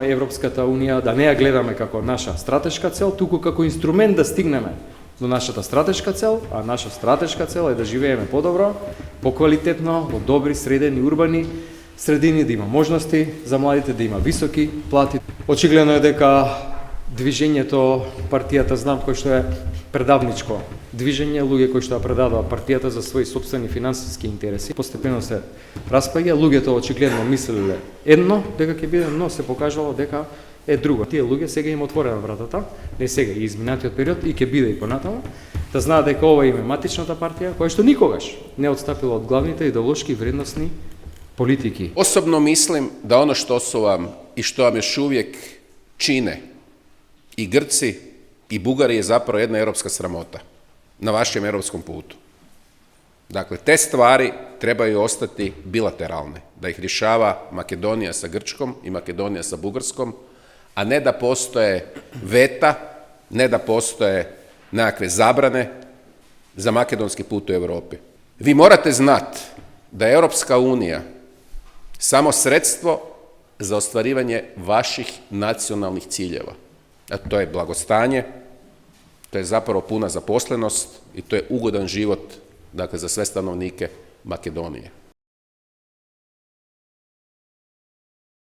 Европската Унија да не ја гледаме како наша стратешка цел, туку како инструмент да стигнеме до нашата стратешка цел, а наша стратешка цел е да живееме подобро, поквалитетно, во добри средени урбани средини, да има можности за младите, да има високи плати. Очигледно е дека движењето, партијата, знам кој што е предавничко движење, луѓе кои што ја предадоа партијата за своји сопствени финансиски интереси, постепено се распаѓа, луѓето очигледно мислеле едно дека ќе биде, но се покажало дека е друго. Тие луѓе сега им отворена вратата, не сега и изминатиот период и ќе биде и понатаму, да знаат дека ова им е матичната партија, која што никогаш не отстапила од главните идеолошки вредносни политики. Osobno mislim da ono što su vam i što vam još uvijek čine i Grci i Bugari je zapravo jedna europska sramota na vašem europskom putu. Dakle, te stvari trebaju ostati bilateralne, da ih rješava Makedonija sa Grčkom i Makedonija sa Bugarskom, a ne da postoje veta, ne da postoje nekakve zabrane za makedonski put u Europi. Vi morate znati da je Europska unija samo sredstvo za ostvarivanje vaših nacionalnih ciljeva. A to je blagostanje, to je zapravo puna zaposlenost i to je ugodan život, dakle, za sve stanovnike Makedonije.